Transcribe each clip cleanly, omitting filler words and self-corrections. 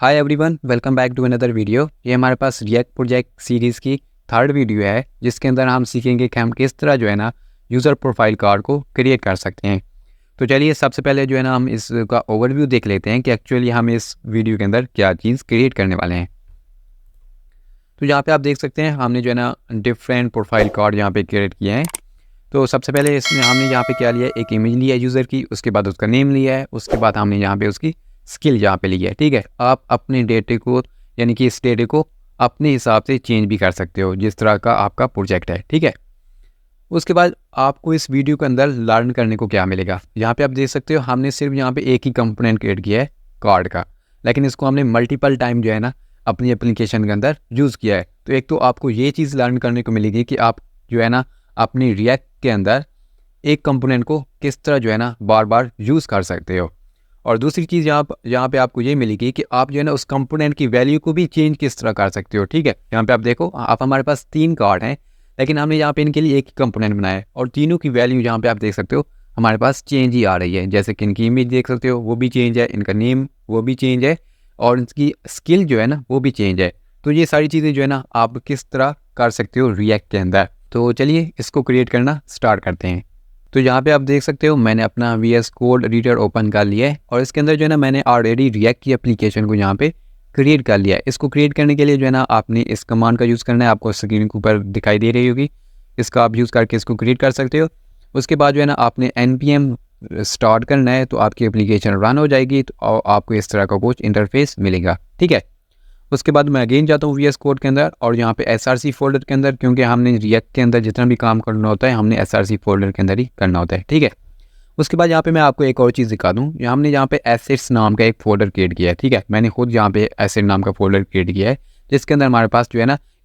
Hi everyone, welcome back to another video. ये हमारे पास रिएक्ट प्रोजेक्ट सीरीज़ की थर्ड वीडियो है, जिसके अंदर हम सीखेंगे कि हम किस तरह यूज़र प्रोफाइल कार्ड को क्रिएट कर सकते हैं। तो चलिए सबसे पहले हम इसका ओवरव्यू देख लेते हैं कि एक्चुअली हम इस वीडियो के अंदर क्या चीज़ क्रिएट करने वाले हैं। तो यहाँ पे आप देख सकते हैं हमने डिफरेंट प्रोफाइल कार्ड यहाँ पे क्रिएट किए हैं। तो सबसे पहले इसमें हमने यहाँ पे क्या लिया है, एक इमेज लिया है यूज़र की, उसके बाद उसका नेम लिया है, उसके बाद हमने यहाँ पे उसकी स्किल यहाँ पे ली है। ठीक है, आप अपने डेटे को यानी कि इस डेटे को अपने हिसाब से चेंज भी कर सकते हो, जिस तरह का आपका प्रोजेक्ट है। ठीक है, उसके बाद आपको इस वीडियो के अंदर लर्न करने को क्या मिलेगा। यहाँ पे आप देख सकते हो हमने सिर्फ यहाँ पे एक ही कंपोनेंट क्रिएट किया है कार्ड का, लेकिन इसको हमने मल्टीपल टाइम अपनी एप्लीकेशन के अंदर यूज़ किया है। तो एक तो आपको ये चीज़ लर्न करने को मिलेगी कि आप अपनी रिएक्ट के अंदर एक कंपोनेंट को किस तरह बार बार यूज़ कर सकते हो। और दूसरी चीज़ यहाँ पे आपको ये मिलेगी कि आप उस कंपोनेंट की वैल्यू को भी चेंज किस तरह कर सकते हो। ठीक है, यहाँ पे आप देखो, आप हमारे पास 3 कार्ड हैं, लेकिन हमने यहाँ पे इनके लिए एक ही कंपोनेंट बनाया है और तीनों की वैल्यू यहाँ पे आप देख सकते हो हमारे पास चेंज ही आ रही है। जैसे कि इनकी इमेज देख सकते हो वो भी चेंज है, इनका नेम वो भी चेंज है और इनकी स्किल वो भी चेंज है। तो ये सारी चीज़ें आप किस तरह कर सकते हो रिएक्ट के अंदर। तो चलिए इसको क्रिएट करना स्टार्ट करते हैं। तो यहाँ पे आप देख सकते हो मैंने अपना VS कोड एडिटर ओपन कर लिया है और इसके अंदर मैंने ऑलरेडी रिएक्ट की एप्लीकेशन को यहाँ पे क्रिएट कर लिया है। इसको क्रिएट करने के लिए आपने इस कमांड का यूज़ करना है, आपको स्क्रीन के ऊपर दिखाई दे रही होगी। इसका आप यूज़ करके इसको क्रिएट कर सकते हो। उसके बाद आपने npm स्टार्ट करना है, तो आपकी एप्लीकेशन रन हो जाएगी और आपको इस तरह का कुछ इंटरफेस मिलेगा। ठीक है, उसके बाद मैं अगेन जाता हूँ VS कोड के अंदर और यहाँ पे SRC फोल्डर के अंदर, क्योंकि हमने रिएक्ट के अंदर जितना भी काम करना होता है हमने SRC फोल्डर के अंदर ही करना होता है। ठीक है, उसके बाद यहाँ पे मैं आपको एक और चीज़ दिखा दूँ। हमने यहाँ पे एसेट्स नाम का एक फोल्डर क्रिएट किया है। ठीक है, मैंने खुद यहाँ पे एसेट नाम का फोल्डर क्रिएट किया है, जिसके अंदर हमारे पास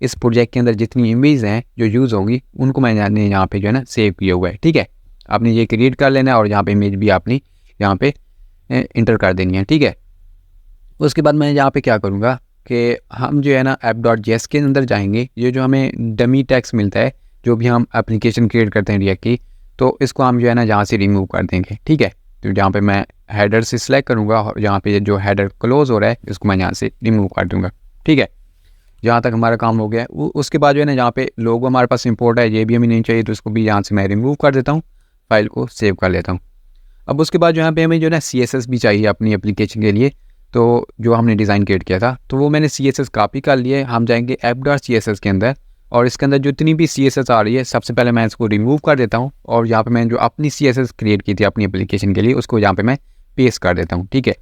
इस प्रोजेक्ट के अंदर जितनी इमेज हैं जो यूज़ होंगी उनको मैंने यहाँ पे सेव किया हुआ है। ठीक है, आपने ये क्रिएट कर लेना है और यहाँ पे इमेज भी आपने यहाँ पे इंटर कर देनी है। ठीक है, उसके बाद मैं यहाँ पे क्या करूँगा कि हम app.js के अंदर जाएंगे। ये जो हमें डमी टेक्स्ट मिलता है जो भी हम एप्लीकेशन क्रिएट करते हैं रिएक्ट की, तो इसको हम यहाँ से रिमूव कर देंगे। ठीक है, तो यहाँ पे मैं हेडर से सिलेक्ट करूँगा और यहाँ पे जो हेडर क्लोज हो रहा है इसको मैं यहाँ से रिमूव कर दूँगा। ठीक है, यहाँ तक हमारा काम हो गया है। उसके बाद यहाँ पे लोगो हमारे पास इंपोर्ट है, ये भी हमें नहीं चाहिए, तो इसको भी यहाँ से मैं रिमूव कर देता हूँ, फाइल को सेव कर लेता हूँ। अब उसके बाद यहाँ पे हमें CSS भी चाहिए अपनी एप्लीकेशन के लिए, तो जो हमने डिज़ाइन क्रिएट किया था तो वो मैंने CSS कॉपी कर लिया है। हम जाएंगे app.css के अंदर और इसके अंदर जितनी भी CSS आ रही है सबसे पहले मैं इसको रिमूव कर देता हूँ और यहाँ पे मैं जो अपनी CSS क्रिएट की थी अपनी एप्लीकेशन के लिए उसको यहाँ पे मैं पेस्ट कर देता हूँ। ठीक है,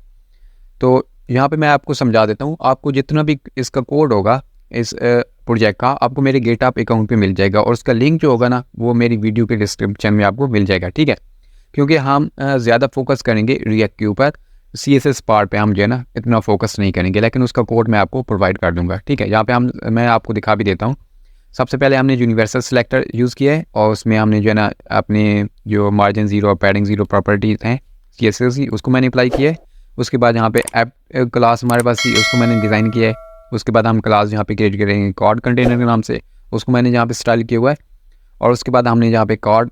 तो यहाँ पे मैं आपको समझा देता हूँ, आपको जितना भी इसका कोड होगा इस प्रोजेक्ट का आपको मेरे गेटअप अकाउंट पे मिल जाएगा और उसका लिंक जो होगा वो मेरी वीडियो के डिस्क्रिप्शन में आपको मिल जाएगा। ठीक है, क्योंकि हम ज़्यादा फोकस करेंगे रिएक्ट के ऊपर, CSS पार्ट पे हम इतना फोकस नहीं करेंगे, लेकिन उसका कोड मैं आपको प्रोवाइड कर दूंगा। ठीक है, यहाँ पे मैं आपको दिखा भी देता हूँ। सबसे पहले हमने यूनिवर्सल सिलेक्टर यूज़ किया है और उसमें हमने अपने जो मार्जिन 0 और पैडिंग 0 प्रॉपर्टीज़ हैं CSS की उसको मैंने अप्लाई किया है। उसके बाद यहाँ पे ऐप क्लास हमारे पास थी, उसको मैंने डिज़ाइन किया है। उसके बाद हम क्लास यहाँ पे क्रिएट करेंगे कार्ड कंटेनर के नाम से, उसको मैंने यहाँ पे स्टाइल किया हुआ है। और उसके बाद हमने यहाँ पे कार्ड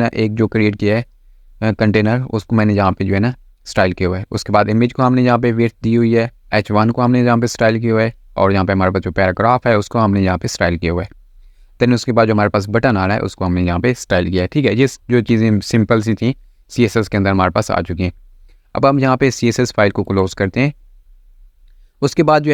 एक जो क्रिएट किया है कंटेनर, उसको मैंने यहाँ पे स्टाइल किया हुआ है। उसके बाद इमेज को हमने यहाँ पे विड्थ दी हुई है, H1 को हमने यहाँ पे स्टाइल किया हुआ है और यहाँ पे हमारे पास जो पैराग्राफ है उसको हमने यहाँ पे स्टाइल किया हुआ है। देन उसके बाद जो हमारे पास बटन आ रहा है उसको हमने यहाँ पे स्टाइल किया है। ठीक है, ये जो चीज़ें सिंपल सी थी CSS के अंदर हमारे पास आ चुकी हैं। अब हम यहाँ पे CSS फाइल को क्लोज करते हैं। उसके बाद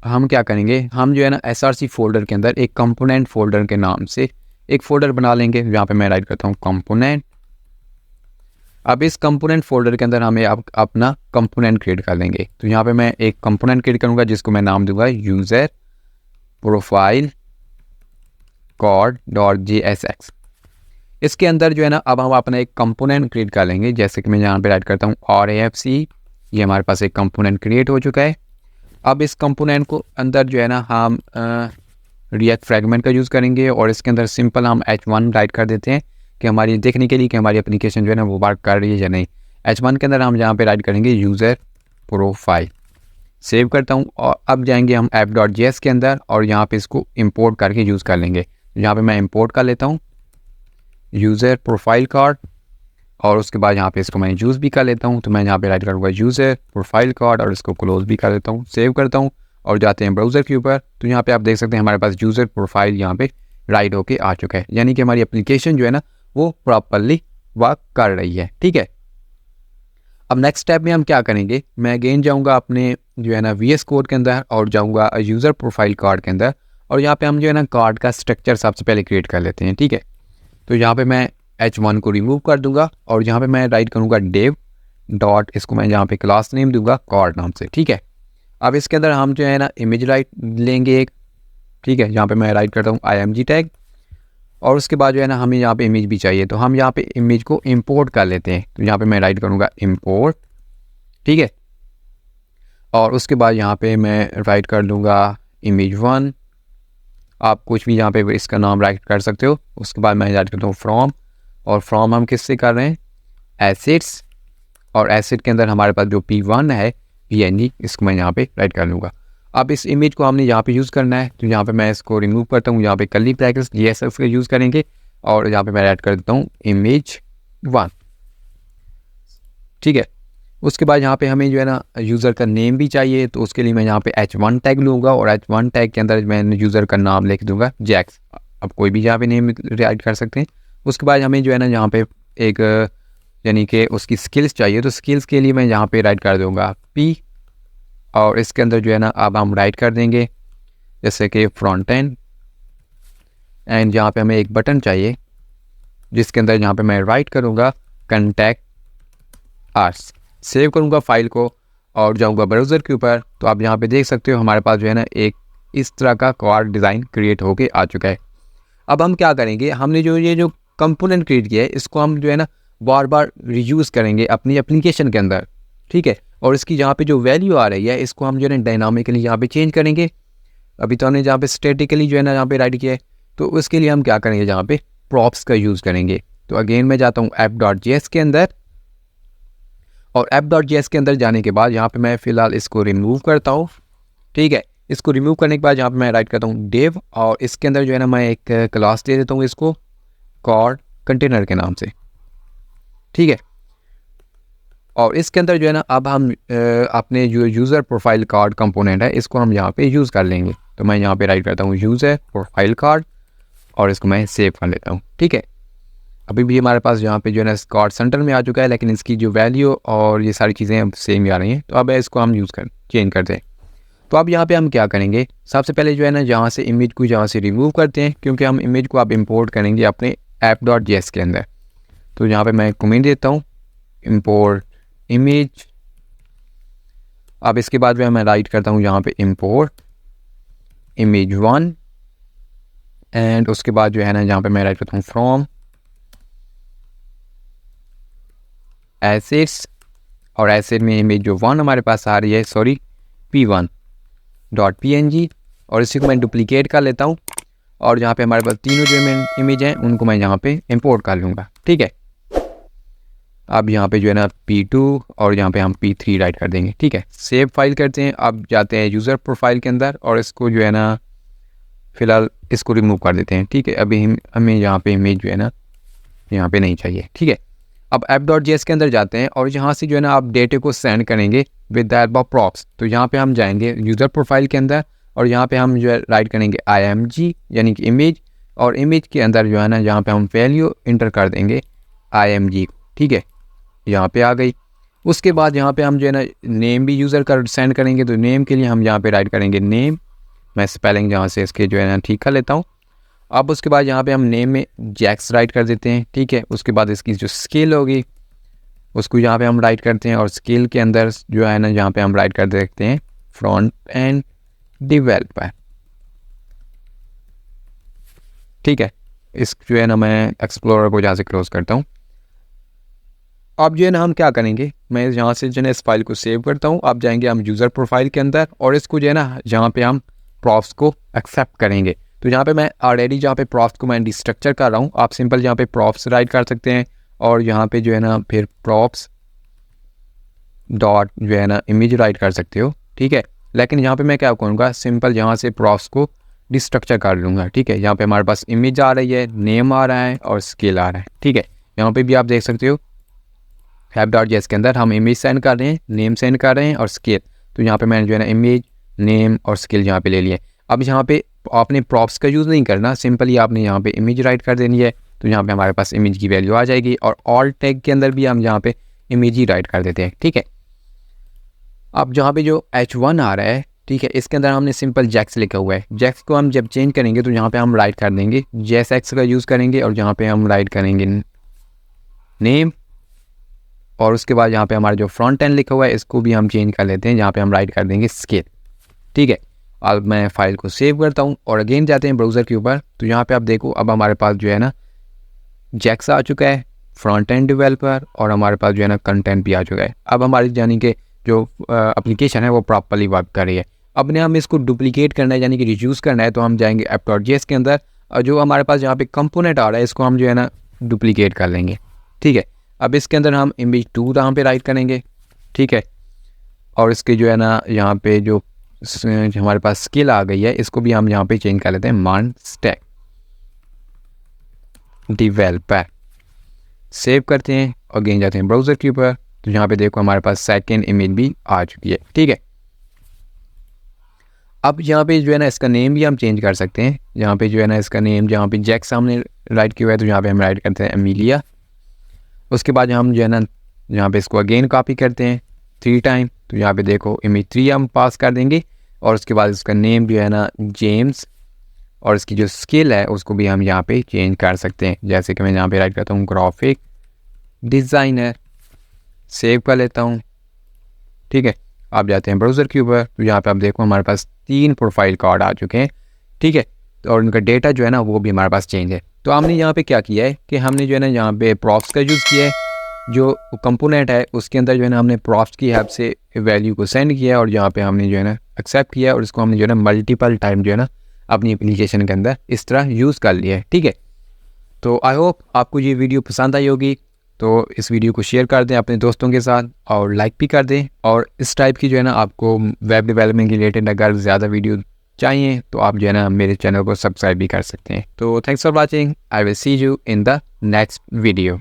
हम क्या करेंगे, हम SRC फोल्डर के अंदर एक कंपोनेंट फोल्डर के नाम से एक फ़ोल्डर बना लेंगे। यहाँ पे मैं राइट करता हूँ कंपोनेंट। अब इस कंपोनेंट फोल्डर के अंदर हमें अपना कंपोनेंट क्रिएट कर लेंगे। तो यहाँ पे मैं एक कंपोनेंट क्रिएट करूँगा जिसको मैं नाम दूंगा यूज़र प्रोफाइल कार्ड.jsx। इसके अंदर अब हम अपना एक कंपोनेंट क्रिएट कर लेंगे। जैसे कि मैं यहाँ पे राइट करता हूँ RAFC, ये हमारे पास एक कंपोनेंट क्रिएट हो चुका है। अब इस कंपोनेंट को अंदर हम रिएक्ट फ्रेगमेंट का यूज़ करेंगे और इसके अंदर सिंपल हम H1 राइट कर देते हैं कि हमारी देखने के लिए कि हमारी एप्लीकेशन वो वर्क कर रही है या नहीं। H1 के अंदर हम यहाँ पे राइट करेंगे यूज़र प्रोफाइल। सेव करता हूँ और अब जाएंगे हम app.js के अंदर और यहाँ पे इसको इंपोर्ट करके यूज़ कर लेंगे। यहाँ पे मैं इंपोर्ट कर लेता हूँ यूज़र प्रोफाइल कार्ड और उसके बाद यहाँ पे इसको मैं यूज़ भी कर लेता हूँ। तो मैं यहाँ पे राइट करूँगा यूज़र प्रोफाइल कार्ड और इसको क्लोज भी कर लेता हूँ, सेव करता हूँ और जाते हैं ब्राउज़र के ऊपर। तो यहाँ पे आप देख सकते हैं हमारे पास यूज़र प्रोफाइल यहाँ पे राइट होके आ चुका है, यानी कि हमारी एप्लीकेशन जो है ना वो प्रॉपरली वर्क कर रही है। ठीक है, अब नेक्स्ट स्टेप में हम क्या करेंगे, मैं अगेन जाऊँगा अपने जो है ना VS कोड के अंदर और जाऊँगा यूज़र प्रोफाइल कार्ड के अंदर, और यहाँ पे हम जो है ना कार्ड का स्ट्रक्चर सबसे पहले क्रिएट कर लेते हैं। ठीक है, तो यहाँ पे मैं H1 को रिमूव कर दूंगा और यहाँ पे मैं राइट करूँगा डेव डॉट, इसको मैं यहाँ पे क्लास नेम दूंगा कार्ड नाम से। ठीक है, अब इसके अंदर हम जो है ना इमेज राइट लेंगे एक। ठीक है, यहाँ पे मैं राइट करता हूँ IMG टैग, और उसके बाद जो है ना हमें यहाँ पे इमेज भी चाहिए, तो हम यहाँ पे इमेज को इंपोर्ट कर लेते हैं। तो यहाँ पे मैं राइट करूँगा इंपोर्ट। ठीक है, और उसके बाद यहाँ पे मैं राइट कर लूँगा image1, आप कुछ भी यहाँ पे इसका नाम राइट कर सकते हो। उसके बाद मैं राइट करता हूँ फ्रॉम, और फ्रॉम हम किससे कर रहे हैं, एसिड्स, और एसिड के अंदर हमारे पास जो P1 है PNG, इसको मैं यहाँ पे राइट कर लूँगा। अब इस इमेज को हमने यहाँ पे यूज़ करना है, तो यहाँ पे मैं इसको रिमूव करता हूँ, यहाँ पे कर्ली ब्रैकेट्स ESX का यूज़ करेंगे, और यहाँ पे मैं राइट कर देता हूँ image1। ठीक है, उसके बाद यहाँ पे हमें जो है ना यूज़र का नेम भी चाहिए, तो उसके लिए मैं यहाँ पे H1 टैग लूँगा, और H1 टैग के अंदर मैं यूज़र का नाम लिख दूँगा जैक्स। अब कोई भी यहाँ पे नेम राइट कर सकते हैं। उसके बाद हमें जो है ना यहाँ पे एक यानी कि उसकी स्किल्स चाहिए, तो स्किल्स के लिए मैं यहाँ पे राइट कर दूँगा P, और इसके अंदर जो है ना अब हम राइट कर देंगे जैसे कि फ्रंट एंड यहाँ पे हमें एक बटन चाहिए जिसके अंदर यहाँ पे मैं राइट करूँगा कॉन्टैक्ट आर्स। सेव करूँगा फाइल को और जाऊँगा ब्राउज़र के ऊपर, तो आप यहाँ पे देख सकते हो हमारे पास जो है ना एक इस तरह का कार्ड डिज़ाइन क्रिएट होके आ चुका है। अब हम क्या करेंगे, हमने जो ये जो कंपोनेंट क्रिएट किया है इसको हम जो है ना बार बार रीयूज़ करेंगे अपनी एप्लीकेशन के अंदर। ठीक है, और इसकी जहाँ पे जो वैल्यू आ रही है इसको हम जो है ना डायनामिकली यहाँ पे चेंज करेंगे। अभी तो हमने जहाँ पे स्टैटिकली जो है ना यहाँ पे राइट किया है, तो उसके लिए हम क्या करेंगे, जहाँ पे प्रॉप्स का यूज़ करेंगे। तो अगेन मैं जाता हूँ app.js के अंदर, और app.js के अंदर जाने के बाद यहाँ पे मैं फ़िलहाल इसको रिमूव करता हूँ। ठीक है, इसको रिमूव करने के बाद यहाँ पे मैं राइट करता हूँ डेव, और इसके अंदर जो है ना मैं एक क्लास दे देता हूँ इसको कार्ड कंटेनर के नाम से। ठीक है, और इसके अंदर जो है ना अब हम अपने जो यूज़र प्रोफाइल कार्ड कंपोनेंट है इसको हम यहाँ पे यूज़ कर लेंगे। तो मैं यहाँ पे राइट करता हूँ यूज़र प्रोफाइल कार्ड, और इसको मैं सेव कर लेता हूँ। ठीक है, अभी भी हमारे पास यहाँ पे जो है ना कार्ड सेंटर में आ चुका है, लेकिन इसकी जो वैल्यू और ये सारी चीज़ें अब सेम ही आ रही हैं। तो अब इसको हम चेंज करते हैं। तो अब यहाँ पे हम क्या करेंगे, सबसे पहले जो है ना यहाँ से इमेज को यहाँ से रिमूव करते हैं, क्योंकि हम इमेज को अब इंपोर्ट करेंगे अपने app.js के अंदर। तो यहाँ पे मैं कमेंट देता हूँ इंपोर्ट इमेज। अब इसके बाद मैं राइट करता हूँ यहाँ पे इंपोर्ट image1, एंड उसके बाद जो है ना यहाँ पे मैं राइट करता हूँ फ्रॉम एसिड्स, और एसिड में इमेज जो 1 हमारे पास आ रही है P1.png, और इसी को मैं डुप्लीकेट कर लेता हूँ, और यहाँ पे हमारे पास तीनों जो इमेज हैं उनको मैं यहाँ पे इंपोर्ट कर लूँगा। ठीक है, अब यहाँ पे जो है ना P2 और यहाँ पे हम P3 राइट कर देंगे। ठीक है, सेव फाइल करते हैं। अब जाते हैं यूज़र प्रोफाइल के अंदर, और इसको जो है ना फ़िलहाल इसको रिमूव कर देते हैं। ठीक है, अभी हमें यहाँ पे इमेज जो है ना यहाँ पे नहीं चाहिए। ठीक है, अब app.js के अंदर जाते हैं, और यहाँ से जो है ना आप डेटे को सेंड करेंगे with the help of props. तो यहाँ पे हम जाएंगे यूज़र प्रोफाइल के अंदर, और यहाँ पे हम जो है राइट करेंगे IMG यानी कि इमेज, और इमेज के अंदर जो है ना यहाँ पे हम वैल्यू इंटर कर देंगे IMG। ठीक है, यहाँ पे आ गई। उसके बाद यहाँ पे हम जो है ना नेम भी यूज़र का सेंड करेंगे, तो नेम के लिए हम यहाँ पे राइट करेंगे नेम। मैं स्पेलिंग यहाँ से इसके जो है ना ठीक कर लेता हूँ। अब उसके बाद यहाँ पे हम नेम में जैक्स राइट कर देते हैं। ठीक है, उसके बाद इसकी जो स्केल होगी उसको यहाँ पे हम राइट करते हैं, और स्केल के अंदर जो है ना यहाँ पे हम राइट कर देते हैं फ्रंट एंड डेवलपर। ठीक है, इस जो है ना मैं एक्सप्लोरर को यहाँ से क्लोज करता हूँ। अब जो है ना हम क्या करेंगे, मैं यहाँ से जो है इस फाइल को सेव करता हूँ। अब जाएंगे हम यूज़र प्रोफाइल के अंदर, और इसको जो है ना यहाँ पे हम प्रॉप्स को एक्सेप्ट करेंगे। तो यहाँ पे मैं ऑलरेडी जहाँ पे प्रॉप्स को मैं डिस्ट्रक्चर कर रहा हूँ, आप सिंपल यहाँ पे प्रॉप्स राइट कर सकते हैं, और यहाँ पे जो है ना फिर प्रॉप्स डॉट जो है ना इमेज राइट कर सकते हो। ठीक है, लेकिन यहाँ पे मैं क्या करूँगा, सिंपल यहाँ से प्रॉप्स को डिस्ट्रक्चर कर लूँगा। ठीक है, यहाँ पे हमारे पास इमेज आ रही है, नेम आ रहा है और स्केल आ रहा है। ठीक है, यहाँ पे भी आप देख सकते हो app.js के अंदर हम इमेज सेंड कर रहे हैं, नेम सेंड कर रहे हैं और स्केल। तो यहाँ पे मैंने जो है ना इमेज, नेम और स्केल यहाँ पे ले लिए। अब यहाँ पे आपने प्रॉप्स का यूज़ नहीं करना, सिंपली आपने यहाँ पे इमेज राइट कर देनी है। तो यहाँ पे हमारे पास इमेज की वैल्यू आ जाएगी और ऑल टैग के अंदर भी हम यहाँ पे इमेज ही राइट कर देते हैं, ठीक है। अब जहाँ पे जो h1 आ रहा है, ठीक है, इसके अंदर हमने सिंपल जैक्स लिखा हुआ है। जैक्स को हम जब चेंज करेंगे तो यहाँ पे हम राइट कर देंगे JSX का यूज़ करेंगे और यहाँ पे हम राइट करेंगे नेम और उसके बाद यहाँ पे हमारा जो फ्रंट एंड लिखा हुआ है इसको भी हम चेंज कर लेते हैं, यहाँ पे हम राइट कर देंगे स्केल, ठीक है। अब मैं फाइल को सेव करता हूँ और अगेन जाते हैं ब्राउज़र के ऊपर। तो यहाँ पे आप देखो अब हमारे पास जो है ना जैक्स आ चुका है, फ्रंट एंड डेवलपर और हमारे पास जो है ना कंटेंट भी आ चुका है। अब हमारी यानी कि जो एप्लीकेशन है वो प्रॉपर्ली वर्क कर रही है। अब ने हम इसको डुप्लीकेट करना है यानी कि रिड्यूस करना है, तो हम जाएंगे app.js के अंदर और जो हमारे पास यहाँ पे कंपोनेंट आ रहा है इसको हम जो है ना डुप्लीकेट कर लेंगे, ठीक है। अब इसके अंदर हम image 2 यहाँ पे राइट करेंगे, ठीक है। और इसके जो है ना यहाँ पे जो हमारे पास स्किल आ गई है इसको भी हम यहाँ पे चेंज कर लेते हैं मान स्टैक डेवलपर। सेव करते हैं और अगेन जाते हैं ब्राउज़र के ऊपर। तो यहाँ पे देखो हमारे पास सेकेंड इमेज भी आ चुकी है, ठीक है। अब यहाँ पे जो है ना इसका नेम भी हम चेंज कर सकते हैं। यहाँ पे जो है ना इसका नेम जहाँ पे जैक सामने राइट किया हुआ है तो यहाँ पे हम राइट करते हैं एमिलिया। उसके बाद हम जो है ना यहाँ पे इसको अगेन कॉपी करते हैं 3 टाइम। तो यहाँ पे देखो इमेज 3 हम पास कर देंगे और उसके बाद इसका नेम जो है ना जेम्स और इसकी जो स्किल है उसको भी हम यहाँ पे चेंज कर सकते हैं। जैसे कि मैं यहाँ पे राइट करता हूँ ग्राफिक डिज़ाइनर, सेव कर लेता हूँ, ठीक है। आप जाते हैं ब्राउज़र के ऊपर। तो यहाँ पे आप देखो हमारे पास 3 प्रोफाइल कार्ड आ चुके हैं, ठीक है। और उनका डेटा जो है ना वो भी हमारे पास चेंज है। तो हमने यहाँ पे क्या किया है कि हमने जो है ना यहाँ पे प्रॉप्स का यूज़ किया है। जो कंपोनेंट है उसके अंदर जो है ना हमने प्रॉप्स की हेल्प से वैल्यू को सेंड किया और यहाँ पे हमने जो है ना एक्सेप्ट किया और इसको हमने जो है ना मल्टीपल टाइम जो है ना अपनी एप्लीकेशन के अंदर इस तरह यूज़ कर लिया है, ठीक है। तो आई होप आपको ये वीडियो पसंद आई होगी। तो इस वीडियो को शेयर कर दें अपने दोस्तों के साथ और लाइक भी कर दें। और इस टाइप की जो है ना आपको वेब डेवलपमेंट के रिलेटेड अगर ज़्यादा वीडियो चाहिए तो आप जो है ना मेरे चैनल को सब्सक्राइब भी कर सकते हैं। तो thanks for watching, I will see you in the next video.